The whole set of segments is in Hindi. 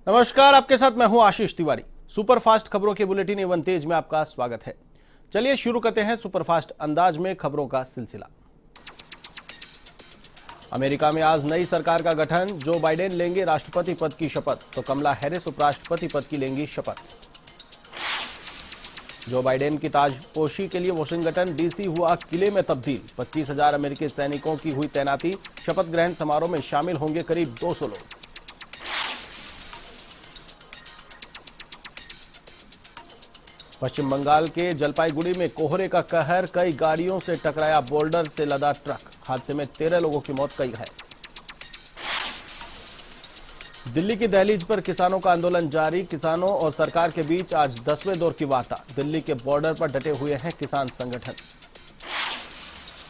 नमस्कार, आपके साथ मैं हूं आशीष तिवारी। सुपरफास्ट खबरों के बुलेटिन एवं तेज में आपका स्वागत है। चलिए शुरू करते हैं सुपरफास्ट अंदाज में खबरों का सिलसिला। अमेरिका में आज नई सरकार का गठन। जो बाइडेन लेंगे राष्ट्रपति पद की शपथ, तो कमला हैरिस उपराष्ट्रपति पद की लेंगी शपथ। जो बाइडेन की ताजपोशी के लिए वाशिंगटन डीसी हुआ किले में तब्दील। 25,000 अमेरिकी सैनिकों की हुई तैनाती। शपथ ग्रहण समारोह में शामिल होंगे करीब 200 लोग। पश्चिम बंगाल के जलपाईगुड़ी में कोहरे का कहर। कई गाड़ियों से टकराया बोल्डर से लदा ट्रक। हादसे में 13 लोगों की मौत, कई घायल। दिल्ली की दहलीज पर किसानों का आंदोलन जारी। किसानों और सरकार के बीच आज 10वें दौर की वार्ता। दिल्ली के बॉर्डर पर डटे हुए हैं किसान संगठन।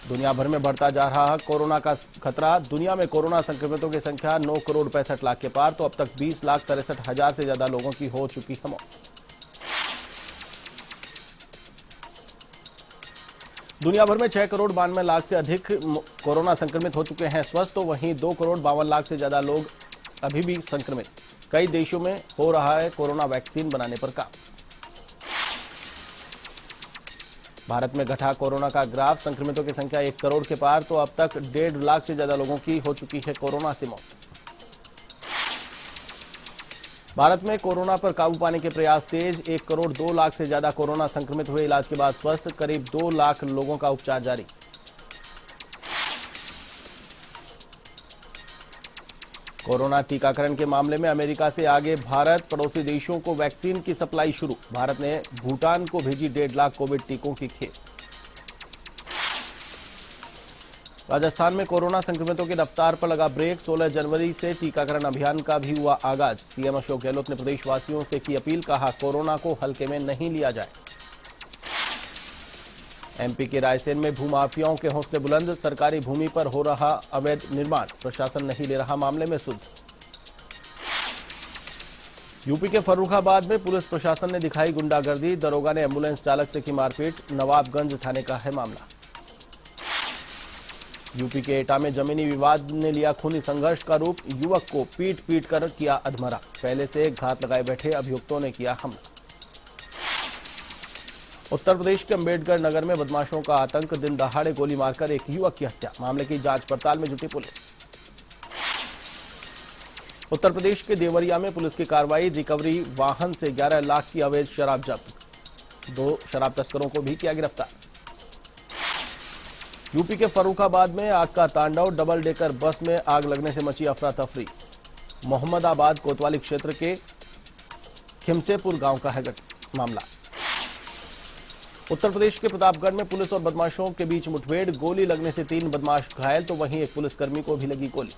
दुनिया भर में बढ़ता जा रहा कोरोना का खतरा। दुनिया में कोरोना संक्रमितों की संख्या 9 करोड़ 65 लाख के पार, तो अब तक 20,63,000 से ज्यादा लोगों की हो चुकी है मौत। दुनिया भर में 6 करोड़ 92 लाख से अधिक कोरोना संक्रमित हो चुके हैं स्वस्थ, तो वहीं 2 करोड़ 52 लाख से ज्यादा लोग अभी भी संक्रमित। कई देशों में हो रहा है कोरोना वैक्सीन बनाने पर काम। भारत में घटा कोरोना का ग्राफ। संक्रमितों की संख्या 1 करोड़ के पार, तो अब तक 1.5 लाख से ज्यादा लोगों की हो चुकी है कोरोना से मौत। भारत में कोरोना पर काबू पाने के प्रयास तेज। 1 करोड़ 2 लाख से ज्यादा कोरोना संक्रमित हुए, इलाज के बाद स्वस्थ। करीब 2 लाख लोगों का उपचार जारी। कोरोना टीकाकरण के मामले में अमेरिका से आगे भारत। पड़ोसी देशों को वैक्सीन की सप्लाई शुरू। भारत ने भूटान को भेजी 1.5 लाख कोविड टीकों की खेप। राजस्थान में कोरोना संक्रमितों की रफ्तार पर लगा ब्रेक। 16 जनवरी से टीकाकरण अभियान का भी हुआ आगाज। सीएम अशोक गहलोत ने प्रदेशवासियों से की अपील। कहा, कोरोना को हल्के में नहीं लिया जाए। एमपी के रायसेन में भूमाफियाओं के हौसले बुलंद। सरकारी भूमि पर हो रहा अवैध निर्माण, प्रशासन नहीं ले रहा मामले में सुध। यूपी के फर्रुखाबाद में पुलिस प्रशासन ने दिखाई गुंडागर्दी। दरोगा ने एम्बुलेंस चालक से की मारपीट। नवाबगंज थाने का है मामला। यूपी के एटा में जमीनी विवाद ने लिया खूनी संघर्ष का रूप। युवक को पीट पीट कर किया अधमरा। पहले से घात लगाए बैठे अभियुक्तों ने किया हमला। उत्तर प्रदेश के अंबेडकर नगर में बदमाशों का आतंक। दिन दहाड़े गोली मारकर एक युवक की हत्या। मामले की जांच पड़ताल में जुटी पुलिस। उत्तर प्रदेश के देवरिया में पुलिस की कार्रवाई। रिकवरी वाहन से 11 लाख की अवैध शराब जब्त। 2 शराब तस्करों को भी किया गिरफ्तार। यूपी के फर्रुखाबाद में आग का तांडव। डबल डेकर बस में आग लगने से मची अफरा तफरी। मोहम्मदाबाद कोतवाली क्षेत्र के खिमसेपुर गांव का है मामला। उत्तर प्रदेश के प्रतापगढ़ में पुलिस और बदमाशों के बीच मुठभेड़। गोली लगने से 3 बदमाश घायल, तो वहीं एक पुलिसकर्मी को भी लगी गोली।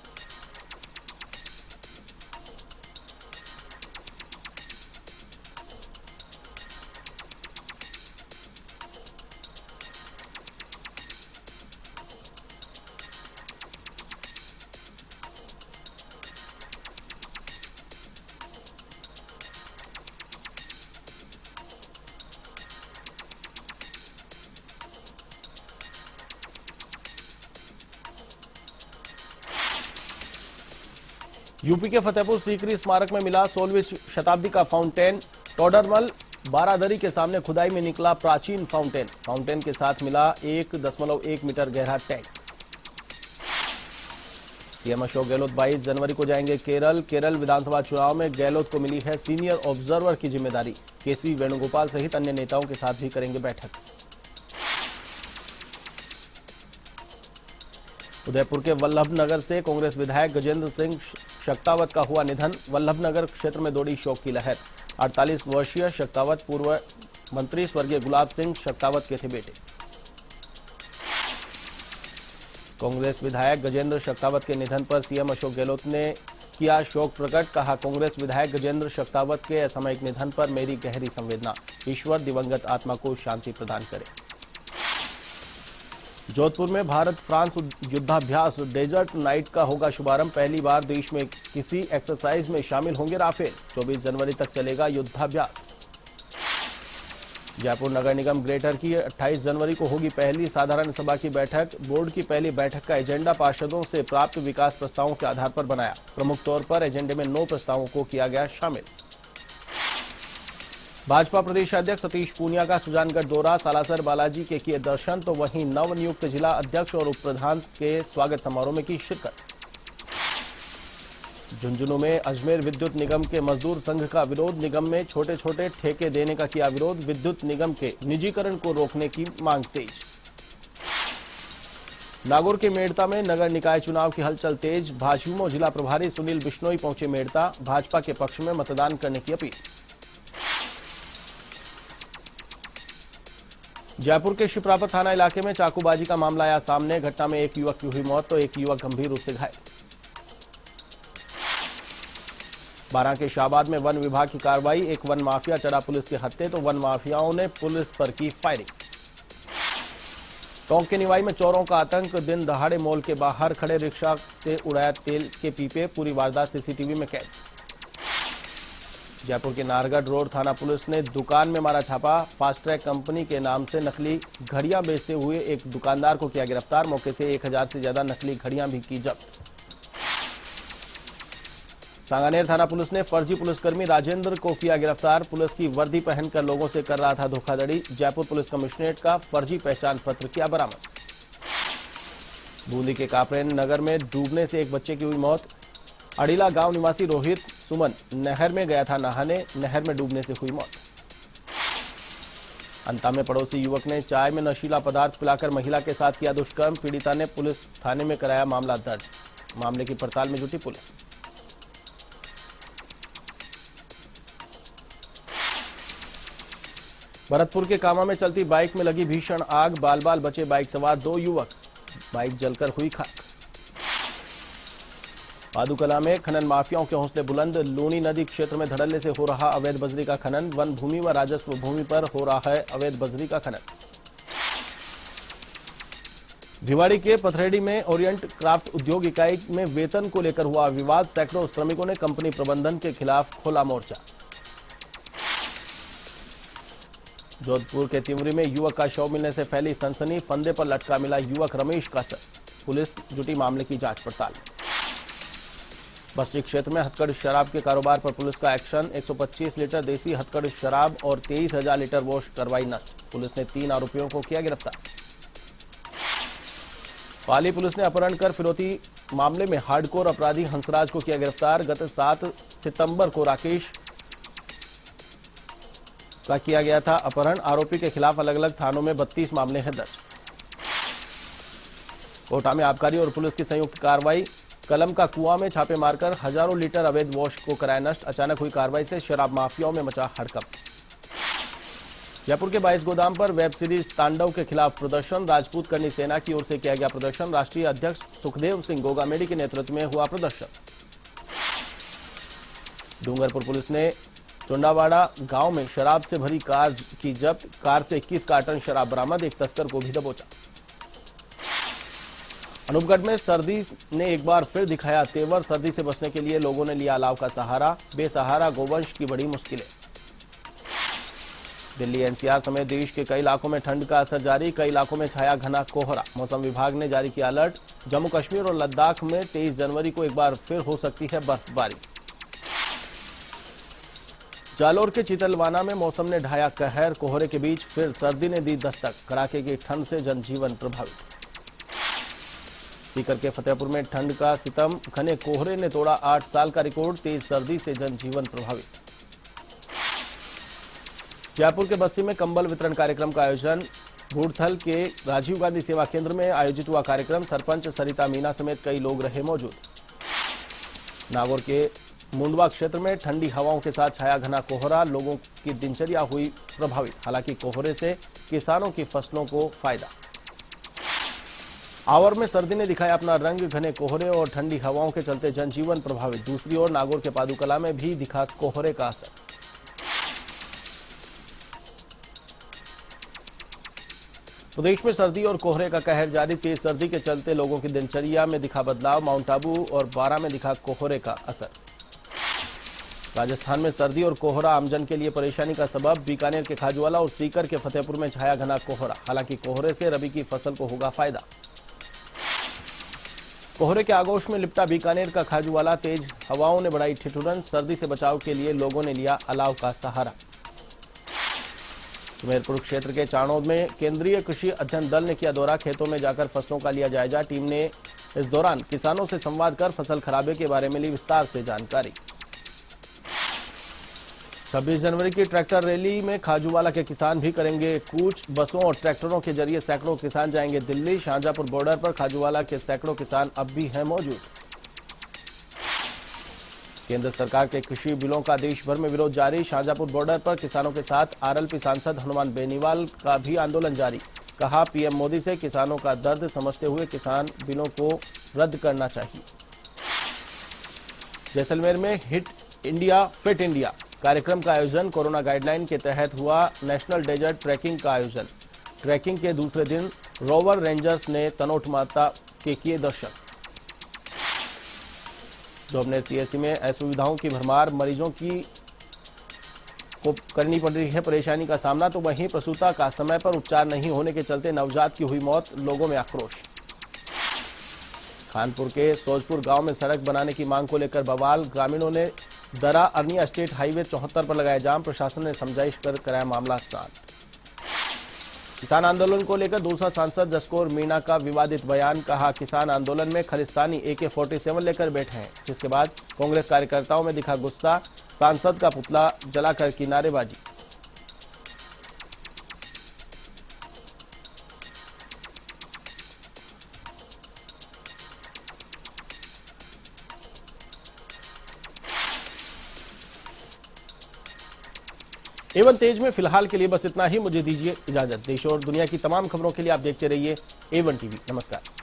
यूपी के फतेहपुर सीकरी स्मारक में मिला 16वीं शताब्दी का फाउंटेन। टोडरमल बारादरी के सामने खुदाई में निकला प्राचीन फाउंटेन। फाउंटेन के साथ मिला 1.1 मीटर गहरा टैंक। सीएम अशोक गहलोत 22 जनवरी को जाएंगे केरल। केरल विधानसभा चुनाव में गहलोत को मिली है सीनियर ऑब्जर्वर की जिम्मेदारी। केसी वेणुगोपाल सहित अन्य नेताओं के साथ भी करेंगे बैठक। उदयपुर के वल्लभनगर से कांग्रेस विधायक गजेंद्र सिंह शक्तावत का हुआ निधन। वल्लभनगर क्षेत्र में दौड़ी शोक की लहर। 48 वर्षीय शक्तावत पूर्व मंत्री स्वर्गीय गुलाब सिंह शक्तावत के थे बेटे। कांग्रेस विधायक गजेंद्र शक्तावत के निधन पर सीएम अशोक गहलोत ने किया शोक प्रकट। कहा, कांग्रेस विधायक गजेंद्र शक्तावत के असामयिक निधन पर मेरी गहरी संवेदना। ईश्वर दिवंगत आत्मा को शांति प्रदान करे। जोधपुर में भारत फ्रांस युद्धाभ्यास डेजर्ट नाइट का होगा शुभारंभ। पहली बार देश में किसी एक्सरसाइज में शामिल होंगे राफेल। 24 जनवरी तक चलेगा युद्धाभ्यास। जयपुर नगर निगम ग्रेटर की 28 जनवरी को होगी पहली साधारण सभा की बैठक। बोर्ड की पहली बैठक का एजेंडा पार्षदों से प्राप्त विकास प्रस्तावों के आधार पर बनाया। प्रमुख तौर पर एजेंडे में 9 प्रस्तावों को किया गया शामिल। भाजपा प्रदेश अध्यक्ष सतीश पूनिया का सुजानगढ़ दौरा, सालासर बालाजी के किए दर्शन, तो वहीं नवनियुक्त जिला अध्यक्ष और उप प्रधान के स्वागत समारोह में की शिरकत। झुंझुनू में अजमेर विद्युत निगम के मजदूर संघ का विरोध, निगम में छोटे छोटे ठेके देने का किया विरोध, विद्युत निगम के निजीकरण को रोकने की मांग तेज। नागौर के मेड़ता में नगर निकाय चुनाव की हलचल तेज, भाजयुमो जिला प्रभारी सुनील बिश्नोई पहुंचे मेड़ता, भाजपा के पक्ष में मतदान करने की अपील। जयपुर के शिप्रापुर थाना इलाके में चाकूबाजी का मामला आया सामने, घटना में एक युवक की हुई मौत तो एक युवक गंभीर रूप से घायल। बारां के शाहबाद में वन विभाग की कार्रवाई, एक वन माफिया चढ़ा पुलिस के हत्थे तो वन माफियाओं ने पुलिस पर की फायरिंग। टोंक के निवाई में चोरों का आतंक, दिन दहाड़े मॉल के बाहर खड़े रिक्शा से उड़ाया तेल के पीपे, पूरी वारदात सीसीटीवी में कैद। जयपुर के नारगढ़ रोड थाना पुलिस ने दुकान में मारा छापा, फास्ट ट्रैक कंपनी के नाम से नकली घड़ियां बेचते हुए एक दुकानदार को किया गिरफ्तार, मौके से 1000 से ज्यादा नकली घड़ियां भी की जब्त। सांगानेर थाना पुलिस ने फर्जी पुलिसकर्मी राजेंद्र को किया गिरफ्तार, पुलिस की वर्दी पहनकर लोगों से कर रहा था धोखाधड़ी, जयपुर पुलिस कमिश्नरेट का फर्जी पहचान पत्र किया बरामद। बूंदी के कापरेन नगर में डूबने से एक बच्चे की हुई मौत, अड़ीला गांव निवासी रोहित सुमन नहर में गया था नहाने, नहर में डूबने से हुई मौत। अंता में पड़ोसी युवक ने चाय में नशीला पदार्थ पिलाकर महिला के साथ किया दुष्कर्म, पीड़िता ने पुलिस थाने में कराया मामला दर्ज, मामले की पड़ताल में जुटी पुलिस। भरतपुर के कामा में चलती बाइक में लगी भीषण आग, बाल बाल बचे बाइक सवार 2 युवक, बाइक जलकर हुई खाक। पादुकला में खनन माफियाओं के हौसले बुलंद, लूनी नदी क्षेत्र में धड़ल्ले से हो रहा अवैध बजरी का खनन, वन भूमि व राजस्व भूमि पर हो रहा है अवैध बजरी का खनन। भिवाड़ी के पथरेडी में ओरिएंट क्राफ्ट उद्योग इकाई में वेतन को लेकर हुआ विवाद, सैकड़ों श्रमिकों ने कंपनी प्रबंधन के खिलाफ खोला मोर्चा। जोधपुर के तिवरी में युवक का शव मिलने से फैली सनसनी, फंदे पर लटका मिला युवक रमेश का सर, पुलिस जुटी मामले की जांच पड़ताल। बस्ती क्षेत्र में हथकढ़ शराब के कारोबार पर पुलिस का एक्शन, 125 लीटर देसी हथकढ़ शराब और 23,000 लीटर वॉश करवाई नष्ट, पुलिस ने 3 आरोपियों को किया गिरफ्तार। पाली पुलिस ने अपहरण कर फिरौती मामले में हार्डकोर अपराधी हंसराज को किया गिरफ्तार, गत 7 सितंबर को राकेश का किया गया था अपहरण, आरोपी के खिलाफ अलग अलग थानों में 32 मामले हैं दर्ज। कोटा में आबकारी और पुलिस की संयुक्त कार्रवाई, कलम का कुआं में छापे मारकर हजारों लीटर अवैध वॉश को कराया नष्ट, अचानक हुई कार्रवाई से शराब माफियाओं में मचा हड़कंप। जयपुर के 22 गोदाम पर वेब सीरीज तांडव के खिलाफ प्रदर्शन, राजपूत करनी सेना की ओर से किया गया प्रदर्शन, राष्ट्रीय अध्यक्ष सुखदेव सिंह गोगामेडी के नेतृत्व में हुआ प्रदर्शन। डूंगरपुर पुलिस ने चुंडावाड़ा गांव में शराब से भरी कार की जब्त, कार से 21 कार्टन शराब बरामद, एक तस्कर को भी दबोचा। अनूपगढ़ में सर्दी ने एक बार फिर दिखाया तेवर, सर्दी से बचने के लिए लोगों ने लिया अलाव का सहारा, बेसहारा गोवंश की बड़ी मुश्किलें। दिल्ली एनसीआर समेत देश के कई इलाकों में ठंड का असर जारी, कई इलाकों में छाया घना कोहरा, मौसम विभाग ने जारी किया अलर्ट, जम्मू कश्मीर और लद्दाख में 23 जनवरी को एक बार फिर हो सकती है बर्फबारी। जालौर के चितलवाना में मौसम ने ढाया कहर, कोहरे के बीच फिर सर्दी ने दी दस्तक, कड़ाके की ठंड से जनजीवन प्रभावित। सीकर के फतेहपुर में ठंड का सितम, घने कोहरे ने तोड़ा 8 साल का रिकॉर्ड, तेज सर्दी से जनजीवन प्रभावित। जयपुर के बस्ती में कंबल वितरण कार्यक्रम का आयोजन, भूड़थल के राजीव गांधी सेवा केंद्र में आयोजित हुआ कार्यक्रम, सरपंच सरिता मीना समेत कई लोग रहे मौजूद। नागौर के मुंडवा क्षेत्र में ठंडी हवाओं के साथ छाया घना कोहरा, लोगों की दिनचर्या हुई प्रभावित, हालांकि कोहरे से किसानों की फसलों को फायदा। आवर में सर्दी ने दिखाया अपना रंग, घने कोहरे और ठंडी हवाओं के चलते जनजीवन प्रभावित, दूसरी ओर नागौर के पादुकला में भी दिखा कोहरे का असर। प्रदेश में सर्दी और कोहरे का कहर जारी, तेज सर्दी के चलते लोगों की दिनचर्या में दिखा बदलाव, माउंट आबू और बारां में दिखा कोहरे का असर। राजस्थान में सर्दी और कोहरा आमजन के लिए परेशानी का सबब। बीकानेर के खाजूवाला और सीकर के फतेहपुर में छाया घना कोहरा। हालांकि कोहरे से रबी की फसल को होगा फायदा। कोहरे के आगोश में लिपटा बीकानेर का खाजूवाला। तेज हवाओं ने बढ़ाई ठिठुरन। सर्दी से बचाव के लिए लोगों ने लिया अलाव का सहारा। सुमेरपुर क्षेत्र के चाणोद में केंद्रीय कृषि अध्ययन दल ने किया दौरा। खेतों में जाकर फसलों का लिया जायजा। टीम ने इस दौरान किसानों से संवाद कर फसल खराबे के बारे में ली विस्तार से जानकारी। 26 जनवरी की ट्रैक्टर रैली में खाजूवाला के किसान भी करेंगे कूच। बसों और ट्रैक्टरों के जरिए सैकड़ों किसान जाएंगे दिल्ली। शाहजहांपुर बॉर्डर पर खाजूवाला के सैकड़ों किसान अब भी हैं मौजूद। केंद्र सरकार के कृषि बिलों का देश भर में विरोध जारी। शाहजहांपुर बॉर्डर पर किसानों के साथ आरएलपी सांसद हनुमान बेनीवाल का भी आंदोलन जारी। कहा, पीएम मोदी से किसानों का दर्द समझते हुए किसान बिलों को रद्द करना चाहिए। जैसलमेर में हिट इंडिया फिट इंडिया कार्यक्रम का आयोजन। कोरोना गाइडलाइन के तहत हुआ नेशनल डेजर्ट ट्रैकिंग का आयोजन। ट्रैकिंग के दूसरे दिन रोवर रेंजर्स ने तनोट माता के किए दर्शन। जोबनेर सीएचसी में असुविधाओं की भरमार। मरीजों को करनी पड़ रही है परेशानी का सामना, तो वहीं प्रसूता का समय पर उपचार नहीं होने के चलते नवजात की हुई मौत। लोगों में आक्रोश। कानपुर के सोजपुर गांव में सड़क बनाने की मांग को लेकर बवाल। ग्रामीणों ने दरा अरनिया स्टेट हाईवे 74 पर लगाया जाम। प्रशासन ने समझाइश कर कराया मामला शांत। किसान आंदोलन को लेकर दूसरा सांसद जसकौर मीणा का विवादित बयान। कहा, किसान आंदोलन में खालिस्तानी AK-47 लेकर बैठे हैं। जिसके बाद कांग्रेस कार्यकर्ताओं में दिखा गुस्सा। सांसद का पुतला जलाकर की नारेबाजी। एवन तेज में फिलहाल के लिए बस इतना ही। मुझे दीजिए इजाजत। देश और दुनिया की तमाम खबरों के लिए आप देखते रहिए A1 TV। नमस्कार।